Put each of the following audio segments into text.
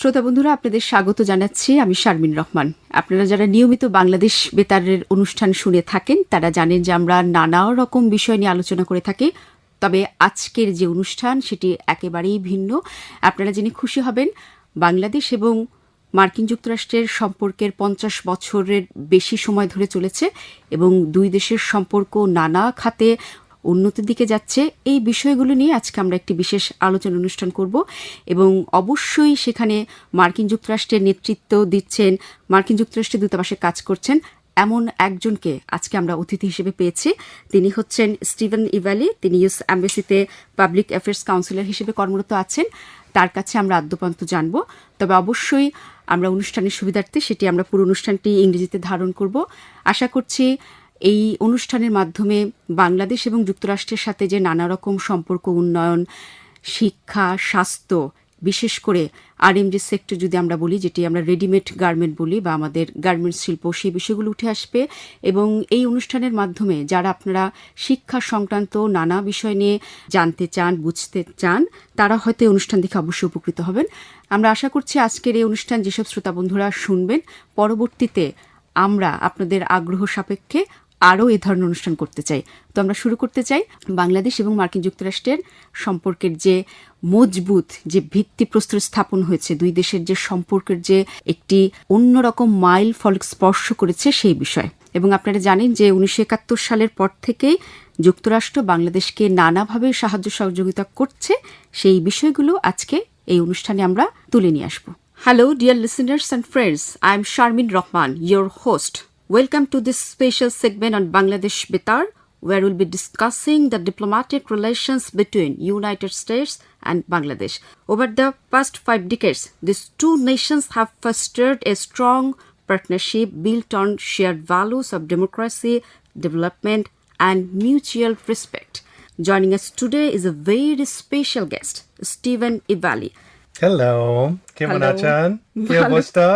শ্রোতা বন্ধুরা, আপনাদের স্বাগত জানাচ্ছি। আমি শারমিন রহমান। আপনারা যারা নিয়মিত বাংলাদেশ বেতারের অনুষ্ঠান শুনে থাকেন তারা জানেন যে আমরা নানা রকম বিষয় নিয়ে আলোচনা করে থাকি। তবে আজকের যে অনুষ্ঠান সেটি একেবারেই ভিন্ন। আপনারা জেনে খুশি হবেন, বাংলাদেশ এবং মার্কিন যুক্তরাষ্ট্রের সম্পর্কের 50 বছরের বেশি সময় ধরে চলেছে এবং দুই দেশের সম্পর্ক নানা খাতে উন্নতির দিকে যাচ্ছে। এই বিষয়গুলো নিয়ে আজকে আমরা একটি বিশেষ আলোচনা অনুষ্ঠান করব এবং অবশ্যই সেখানে মার্কিন যুক্তরাষ্ট্রের নেতৃত্ব দিচ্ছেন, মার্কিন যুক্তরাষ্ট্রের দূতাবাসে কাজ করছেন এমন একজনকে আজকে আমরা অতিথি হিসেবে পেয়েছি। তিনি হচ্ছেন স্টিভেন ইবেলি। তিনি ইউএস অ্যাম্বাসিতে পাবলিক অ্যাফেয়ার্স কাউন্সিলর হিসেবে কর্মরত আছেন। তার কাছে আমরা আদ্যপান্ত জানব। তবে অবশ্যই আমরা অনুষ্ঠানের সুবিধার্থে সেটি আমরা পুরো অনুষ্ঠানটি ইংরেজিতে ধারণ করব। আশা করছি এই অনুষ্ঠানের মাধ্যমে বাংলাদেশ এবং যুক্তরাষ্ট্রের সাথে যে নানা রকম সম্পর্ক উন্নয়ন, শিক্ষা, স্বাস্থ্য, বিশেষ করে আরএমজি সেক্টর যদি আমরা বলি, যেটি আমরা রেডিমেড গার্মেন্ট বলি বা আমাদের গার্মেন্টস শিল্প, সেই বিষয়গুলো উঠে আসবে। এবং এই অনুষ্ঠানের মাধ্যমে যারা আপনারা শিক্ষা সংক্রান্ত নানা বিষয় নিয়ে জানতে চান, বুঝতে চান, তারা হয়তো এই অনুষ্ঠান দেখে অবশ্যই উপকৃত হবেন। আমরা আশা করছি আজকের এই অনুষ্ঠান যেসব শ্রোতা বন্ধুরা শুনবেন, পরবর্তীতে আমরা আপনাদের আগ্রহ সাপেক্ষে আরও এ ধরনের অনুষ্ঠান করতে চাই। তো আমরা শুরু করতে চাই বাংলাদেশ এবং মার্কিন যুক্তরাষ্ট্রের সম্পর্কের যে মজবুত যে ভিত্তিপ্রস্তর স্থাপন হয়েছে, দুই দেশের যে সম্পর্কের যে একটি অন্যরকম মাইল ফলক স্পর্শ করেছে সেই বিষয়। এবং আপনারা জানেন যে 1971 সালের পর থেকেই যুক্তরাষ্ট্র বাংলাদেশকে নানাভাবে সাহায্য সহযোগিতা করছে। সেই বিষয়গুলো আজকে এই অনুষ্ঠানে আমরা তুলে নিয়ে আসব। Hello, dear listeners and friends. I am Sharmin Rahman, your host. Welcome to this special segment on Bangladesh Betar, where we'll be discussing the diplomatic relations between United States and Bangladesh. Over the past 5 decades, these two nations have fostered a strong partnership built on shared values of democracy, development, and mutual respect. Joining us today is a very special guest, Stephen Ivalli. Hello, কেমন আছেন? কি অবস্থা?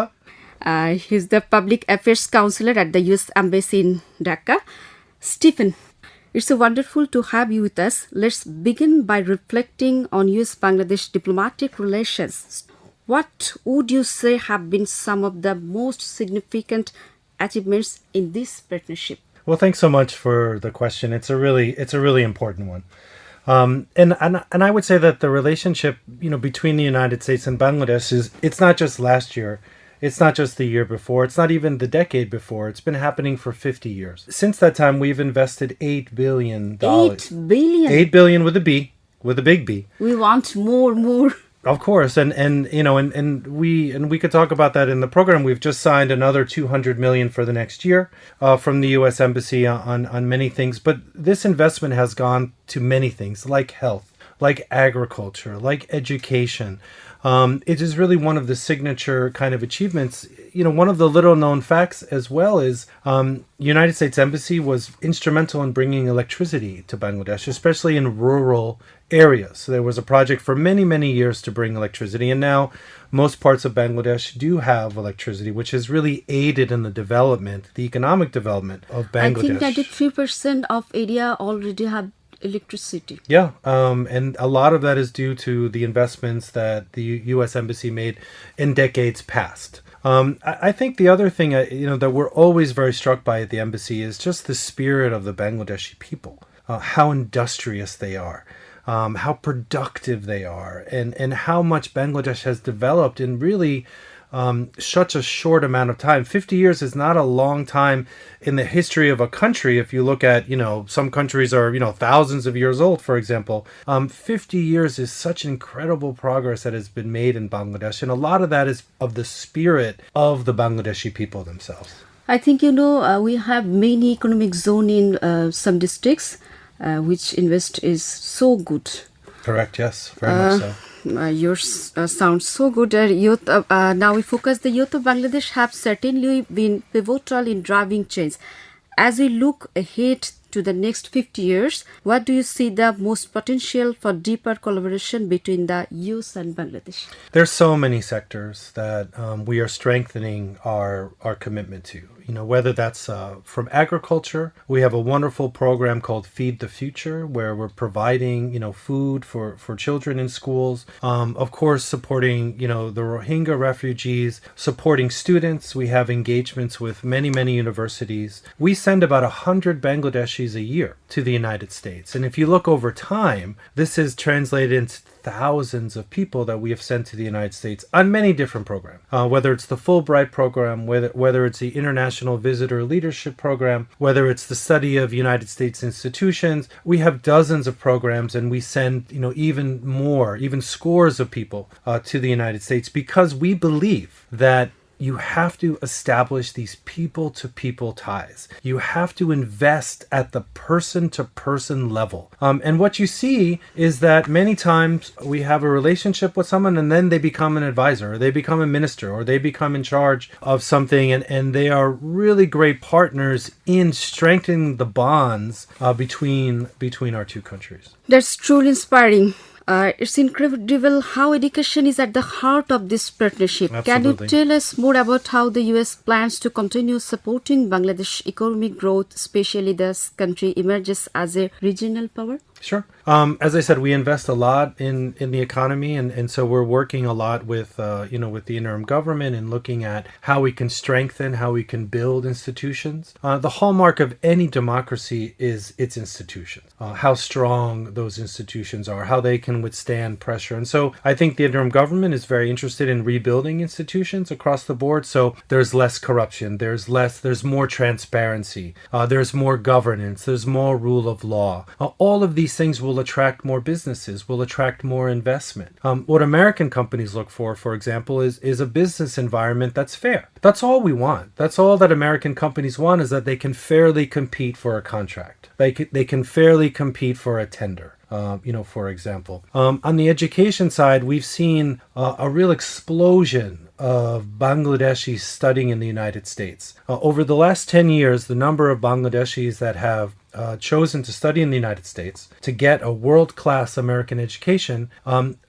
He's the Public Affairs Counselor at the U.S. Embassy in Dhaka. Stephen, it's so wonderful to have you with us. Let's begin by reflecting on U.S.-Bangladesh diplomatic relations. What would you say have been some of the most significant achievements in this partnership? Well, thanks so much for the question. It's a really important one. And I would say that the relationship, between the United States and Bangladesh it's not just last year. It's not just the year before. It's not even the decade before. It's been happening for 50 years. Since that time, we've invested $8 billion. $8 billion? $8 billion with a B, with a big B. We want more. Of course, and we could talk about that in the program. We've just signed another $200 million for the next year from the U.S. Embassy on many things. But this investment has gone to many things, like health, like agriculture, like education. It is really one of the signature kind of achievements. One of the little known facts as well is United States Embassy was instrumental in bringing electricity to Bangladesh, especially in rural areas. So there was a project for many, many years to bring electricity, and now most parts of Bangladesh do have electricity, which has really aided in the development, the economic development of Bangladesh. I think 93% of area already have electricity. Yeah, and a lot of that is due to the investments that the U.S. Embassy made in decades past. I think the other thing that we're always very struck by at the embassy is just the spirit of the Bangladeshi people, how industrious they are, how productive they are, and how much Bangladesh has developed in really such a short amount of time. 50 years is not a long time in the history of a country. If you look at, some countries are, thousands of years old, for example. 50 years is such incredible progress that has been made in Bangladesh. And a lot of that is of the spirit of the Bangladeshi people themselves. I think, we have many economic zone in some districts, which invest is so good. Correct, yes, very much so. Yours sounds so good. Now we focus. The youth of Bangladesh have certainly been pivotal in driving change. As we look ahead to the next 50 years, what do you see the most potential for deeper collaboration between the US and Bangladesh? There's so many sectors that we are strengthening our commitment to. whether that's from agriculture. We have a wonderful program called Feed the Future, where we're providing, food for children in schools. Of course, supporting, the Rohingya refugees, supporting students. We have engagements with many, many universities. We send about 100 Bangladeshis a year to the United States. And if you look over time, this is translated into thousands of people that we have sent to the United States on many different programs, whether it's the Fulbright program, whether it's the International Visitor Leadership Program, whether it's the study of United States institutions. We have dozens of programs, and we send, even more, even scores of people to the United States, because we believe that you have to establish these people-to-people ties. You have to invest at the person-to-person level. And what you see is that many times we have a relationship with someone, and then they become an advisor, or they become a minister, or they become in charge of something, and they are really great partners in strengthening the bonds between our two countries. That's truly inspiring. It's incredible how education is at the heart of this partnership. Absolutely. Can you tell us more about how the U.S. plans to continue supporting Bangladesh economic growth, especially as the country emerges as a regional power? Sure. As I said, we invest a lot in the economy, and so we're working a lot with with the interim government and looking at how we can strengthen, how we can build institutions. The hallmark of any democracy is its institutions, how strong those institutions are, how they can withstand pressure. And so I think the interim government is very interested in rebuilding institutions across the board. So there's less corruption, there's more transparency, there's more governance, there's more rule of law. All of these things will attract more businesses, will attract more investment. What American companies look for example, is a business environment that's fair. That's all we want. That's all that American companies want, is that they can fairly compete for a contract. They can fairly compete for a tender. For example. On the education side, we've seen a real explosion of Bangladeshis studying in the United States. Over the last 10 years, the number of Bangladeshis that have chosen to study in the United States to get a world-class American education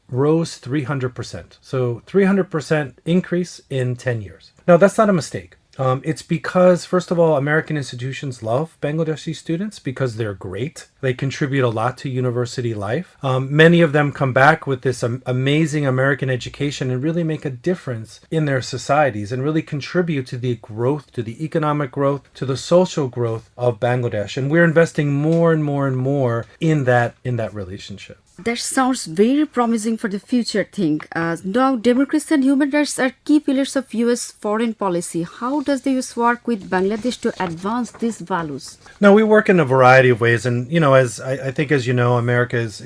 rose 300%. So 300% increase in 10 years. Now, that's not a mistake. It's because, first of all, American institutions love Bangladeshi students because they're great. They contribute a lot to university life. Many of them come back with this amazing American education and really make a difference in their societies and really contribute to the growth, to the economic growth, to the social growth of Bangladesh. And we're investing more and more and more in that relationship. That sounds very promising for the future thing. Now, democracy and human rights are key pillars of U.S. foreign policy. How does the U.S. work with Bangladesh to advance these values? No, we work in a variety of ways. And, as I think, as you know, America is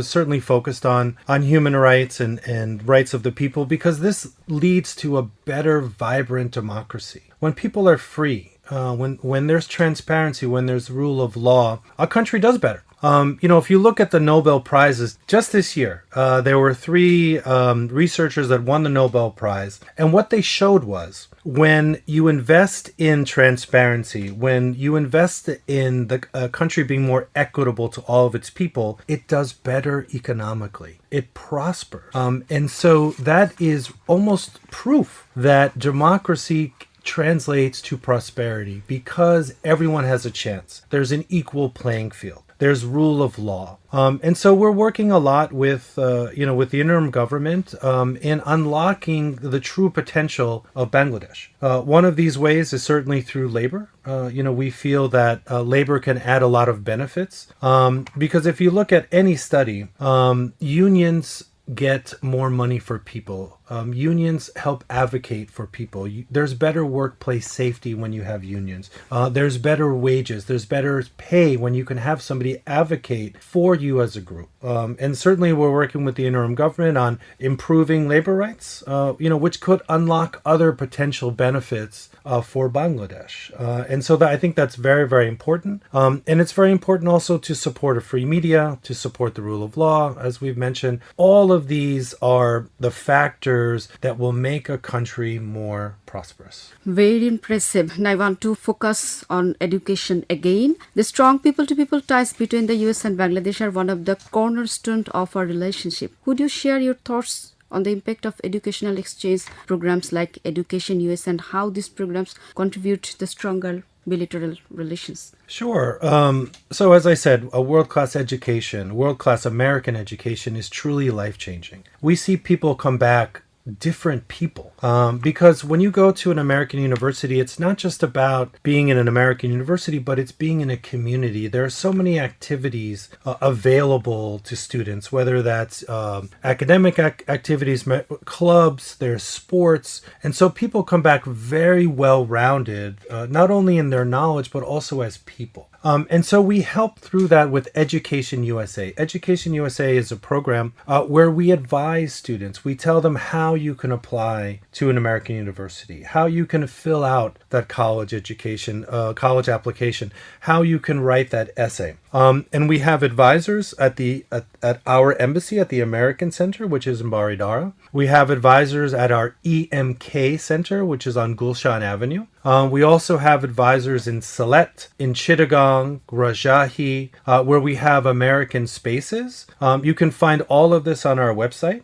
certainly focused on human rights and rights of the people, because this leads to a better, vibrant democracy. When people are free, when there's transparency, when there's rule of law, a country does better. If you look at the Nobel Prizes, just this year, there were 3 researchers that won the Nobel Prize. And what they showed was, when you invest in transparency, when you invest in the country being more equitable to all of its people, it does better economically. It prospers. And so that is almost proof that democracy translates to prosperity, because everyone has a chance. There's an equal playing field. There's rule of law. And so we're working a lot with the interim government in unlocking the true potential of Bangladesh. One of these ways is certainly through labor. We feel that labor can add a lot of benefits, because if you look at any study, unions get more money for people. Unions help advocate for people. There's better workplace safety when you have unions. There's better wages. There's better pay when you can have somebody advocate for you as a group. And certainly we're working with the interim government on improving labor rights, which could unlock other potential benefits for Bangladesh. And so I think that's very, very important. And it's very important also to support a free media, to support the rule of law, as we've mentioned. All of these are the factors that will make a country more prosperous. Very impressive. Now I want to focus on education again. The strong people-to-people ties between the US and Bangladesh are one of the cornerstones of our relationship. Would you share your thoughts on the impact of educational exchange programs like Education US and how these programs contribute to the stronger bilateral relations? Sure. So, as I said, a world class education, world class American education is truly life changing. We see people come back different people because when you go to an American university, it's not just about being in an American university, but it's being in a community. There are so many activities available to students, whether that's academic activities, clubs, there's sports. And so people come back very well rounded, not only in their knowledge, but also as people. And so we help through that with Education USA. Education USA is a program where we advise students. We tell them how you can apply to an American university, how you can fill out that college college application, how you can write that essay. And we have advisors at our embassy at the American Center, which is in Baridara. We have advisors at our EMK Center, which is on Gulshan Avenue. We also have advisors in Sylhet, in Chittagong, Rajshahi, where we have American spaces. You can find all of this on our website.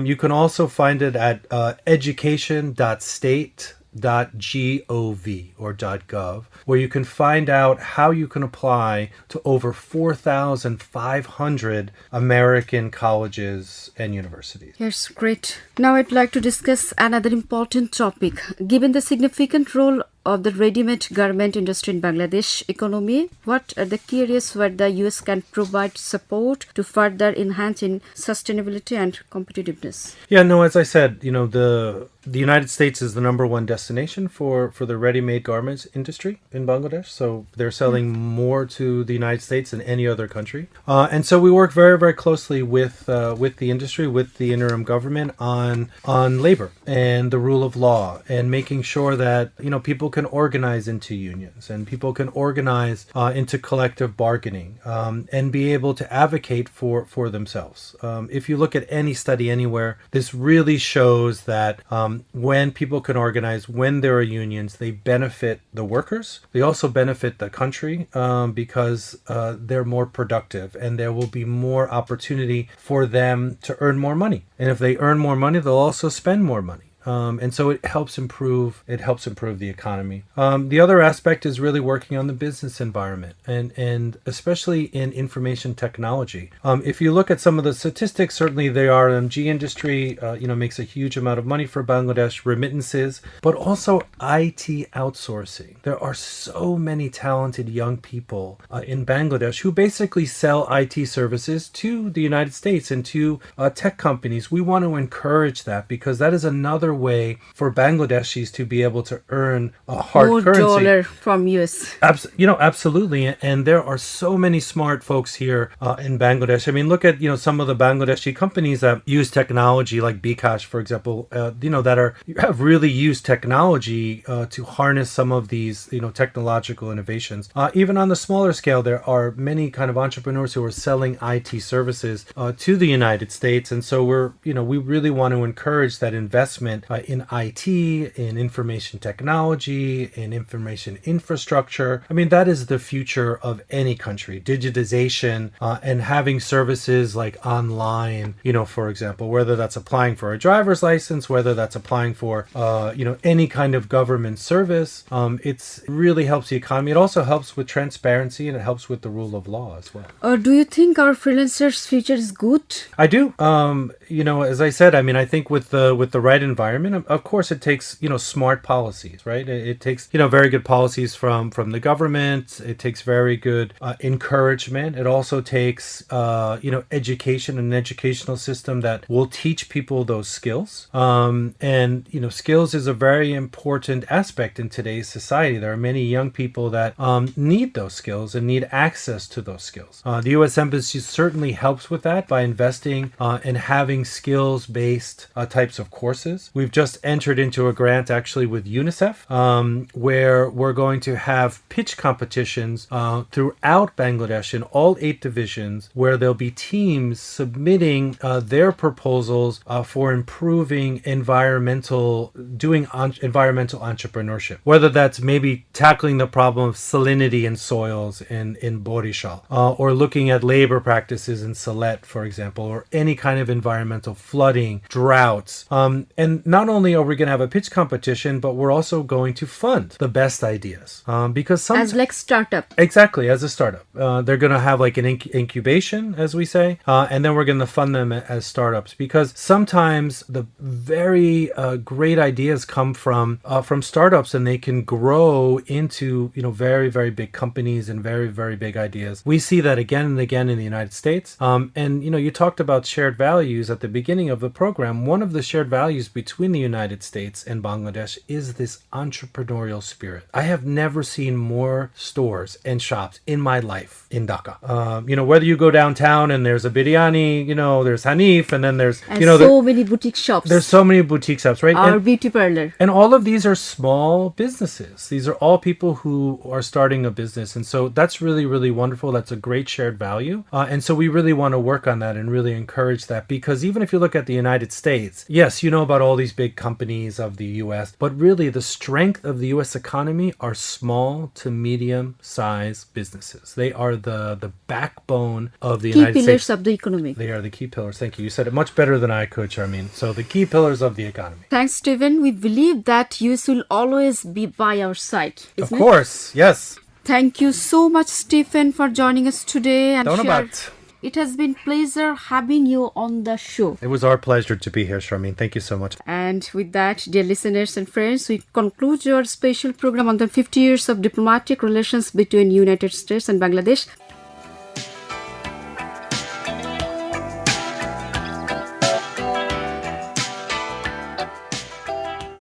You can also find it at education.state.gov or .gov, where you can find out how you can apply to over 4,500 American colleges and universities. Yes, great. Now I'd like to discuss another important topic. Given the significant role of the ready-made garment industry in Bangladesh economy, what are the key areas where the US can provide support to further enhancing sustainability and competitiveness? Yeah, no, as I said, the United States is the number one destination for the ready-made garments industry in Bangladesh. So they're selling more to the United States than any other country. And so we work very, very closely with the industry, with the interim government on labor and the rule of law and making sure that, people can organize into unions and people can organize into collective bargaining and be able to advocate for themselves. If you look at any study anywhere, this really shows that when people can organize, when there are unions, they benefit the workers. They also benefit the country because they're more productive and there will be more opportunity for them to earn more money. And if they earn more money, they'll also spend more money. And so it helps improve the economy. The other aspect is really working on the business environment and especially in information technology. If you look at some of the statistics, certainly the RMG industry, makes a huge amount of money for Bangladesh, remittances, but also IT outsourcing. There are so many talented young people in Bangladesh who basically sell IT services to the United States and to tech companies. We want to encourage that because that is another way for Bangladeshis to be able to earn a hard more currency. dollar from US. Absolutely. And there are so many smart folks here in Bangladesh. I mean, look at, some of the Bangladeshi companies that use technology like Bcash, for example, that have really used technology to harness some of these, technological innovations. Even on the smaller scale, there are many kind of entrepreneurs who are selling IT services to the United States. And so we really want to encourage that investment in IT, in information technology, in information infrastructure. I mean, that is the future of any country. Digitization and having services like online, for example, whether that's applying for a driver's license, whether that's applying for, any kind of government service. It really helps the economy. It also helps with transparency and it helps with the rule of law as well. Do you think our freelancers' future is good? I do. As I said, I think with the right environment, of course, it takes, smart policies, right? It takes, very good policies from the government. It takes very good encouragement. It also takes, education, an educational system that will teach people those skills. Skills is a very important aspect in today's society. There are many young people that need those skills and need access to those skills. The U.S. Embassy certainly helps with that by investing in having skills-based types of courses. We've just entered into a grant actually with UNICEF where we're going to have pitch competitions throughout Bangladesh in all 8 divisions where there'll be teams submitting their proposals for improving environmental entrepreneurship, whether that's maybe tackling the problem of salinity in soils in Borishal or looking at labor practices in Sylhet, for example, or any kind of environmental environmental flooding, droughts. And not only are we going to have a pitch competition, but we're also going to fund the best ideas. Because some As like startup. Exactly, as a startup. They're going to have like an incubation, as we say, and then we're going to fund them as startups, because sometimes the very great ideas come from startups, and they can grow into, very, very big companies and very, very big ideas. We see that again and again in the United States. And, you talked about shared values at the beginning of the program. One of the shared values between the United States and Bangladesh is this entrepreneurial spirit. I have never seen more stores and shops in my life in Dhaka. Whether you go downtown and there's a biryani, there's Hanif, and then there's, And so many boutique shops. There's so many boutique shops, right? Our beauty parlor. And all of these are small businesses. These are all people who are starting a business. And so that's really, really wonderful. That's a great shared value. And so we really want to work on that and really encourage that, because even if you look at the United States, yes, you know about all these big companies of the US, but really the strength of the US economy are small to medium size businesses. They are the backbone of the United States. Key pillars of the economy. They are the key pillars. Thank you. You said it much better than I could, Charmaine. So the key pillars of the economy. Thanks, Stephen. We believe that you will always be by our side. Of course, yes. Thank you so much, Stephen, for joining us today. And Donabat. It has been pleasure having you on the show. It was our pleasure to be here, Charmaine. Thank you so much. And with that, dear listeners and friends, we conclude your special program on the 50 years of diplomatic relations between United States and Bangladesh.